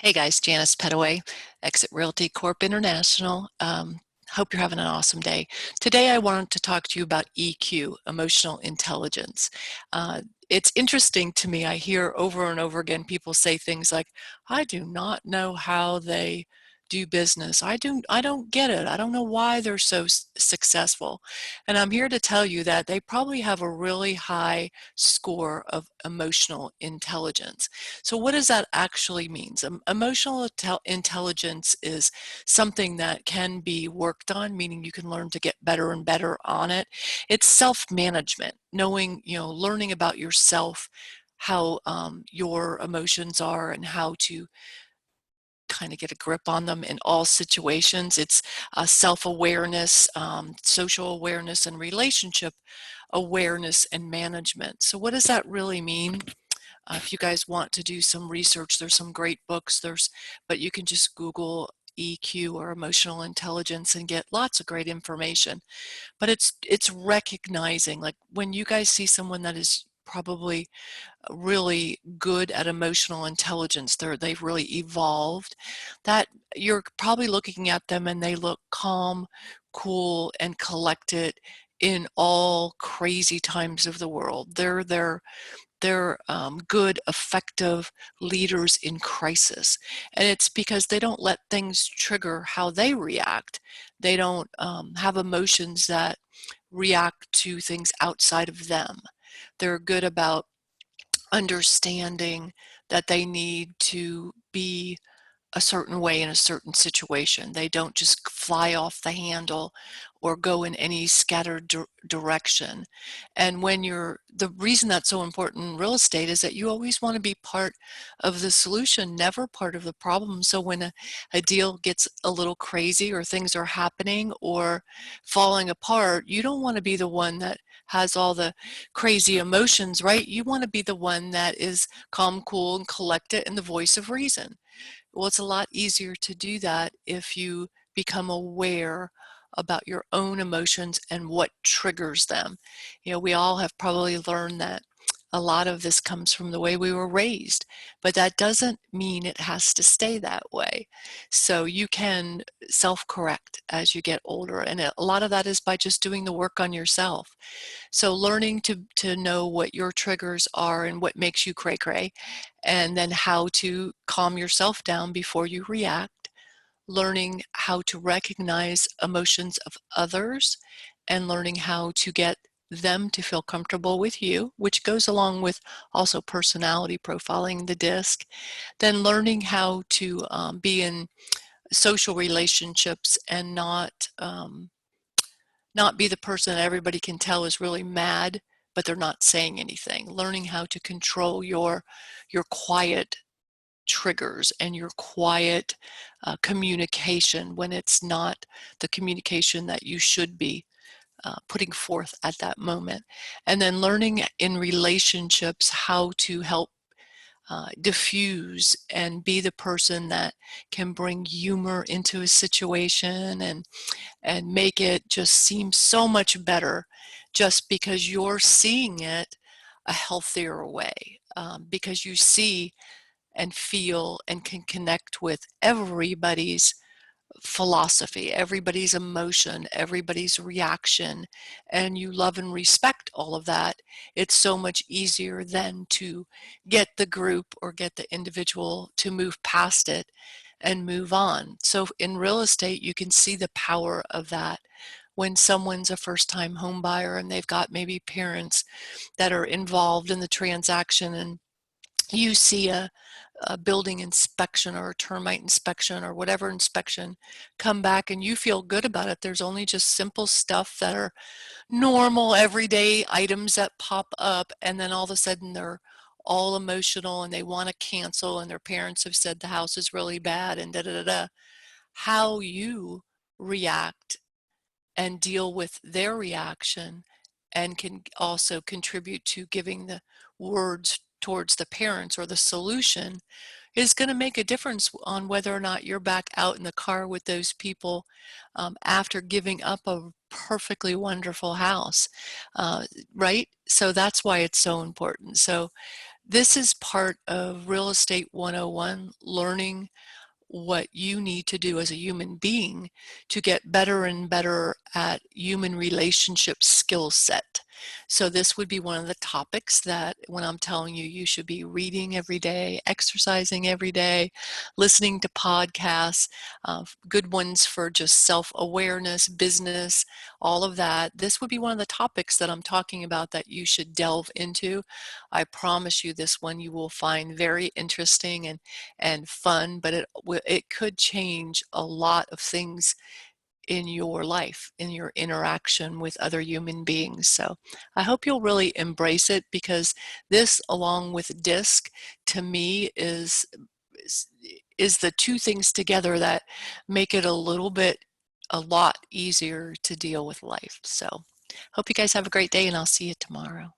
Hey guys, Janice Petteway, Exit Realty Corp International. Hope you're having an awesome day. Today I wanted to talk to you about EQ, emotional intelligence. It's interesting to me. I hear over and over again people say things like, I do not know how they do business. I don't get it. I don't know why they're so successful. And I'm here to tell you that they probably have a really high score of emotional intelligence. So what does that actually mean? Emotional intelligence is something that can be worked on, meaning you can learn to get better and better on it. It's self-management, knowing, learning about yourself, how your emotions are and how to kind of get a grip on them in all situations. It's self-awareness, social awareness, and relationship awareness and management. So what does that really mean? If you guys want to do some research, there's some great books. But you can just Google EQ or emotional intelligence and get lots of great information. But it's recognizing, like when you guys see someone that is probably really good at emotional intelligence, they've really evolved, that you're probably looking at them and they look calm, cool, and collected in all crazy times of the world. They're good, effective leaders in crisis. And it's because they don't let things trigger how they react. They don't have emotions that react to things outside of them. They're good about understanding that they need to be a certain way in a certain situation. They don't just fly off the handle or go in any scattered direction. And the reason that's so important in real estate is that you always want to be part of the solution, never part of the problem. So when a deal gets a little crazy or things are happening or falling apart, you don't want to be the one that has all the crazy emotions, right? You want to be the one that is calm, cool, and collected and the voice of reason. Well, it's a lot easier to do that if you become aware about your own emotions and what triggers them. We all have probably learned that a lot of this comes from the way we were raised, but that doesn't mean it has to stay that way. So you can self-correct as you get older, and a lot of that is by just doing the work on yourself. So learning to know what your triggers are and what makes you cray cray, and then how to calm yourself down before you react, learning how to recognize emotions of others, and learning how to get them to feel comfortable with you, which goes along with also personality profiling the disc. Then learning how to be in social relationships and not be the person that everybody can tell is really mad, but they're not saying anything. Learning how to control your quiet triggers and your quiet communication when it's not the communication that you should be putting forth at that moment. And then learning in relationships how to help diffuse and be the person that can bring humor into a situation and make it just seem so much better just because you're seeing it a healthier way, because you see and feel and can connect with everybody's philosophy, everybody's emotion, everybody's reaction, and you love and respect all of that. It's so much easier than to get the group or get the individual to move past it and move on. So in real estate, you can see the power of that. When someone's a first-time home buyer and they've got maybe parents that are involved in the transaction, and you see a building inspection or a termite inspection or whatever inspection come back and you feel good about it. There's only just simple stuff that are normal everyday items that pop up, and then all of a sudden they're all emotional and they want to cancel, and their parents have said the house is really bad and da da da da. How you react and deal with their reaction and can also contribute to giving the words towards the parents or the solution is going to make a difference on whether or not you're back out in the car with those people after giving up a perfectly wonderful house, right? So that's why it's so important. So This is part of Real Estate 101, learning what you need to do as a human being to get better and better at human relationship skill set. So this would be one of the topics that when I'm telling you, you should be reading every day, exercising every day, listening to podcasts, good ones for just self-awareness, business, all of that. This would be one of the topics that I'm talking about that you should delve into. I promise you this one you will find very interesting and fun, but it could change a lot of things in your life, in your interaction with other human beings. So I hope you'll really embrace it, because this, along with DISC, to me is, is the two things together that make it a lot easier to deal with life. So hope you guys have a great day, and I'll see you tomorrow.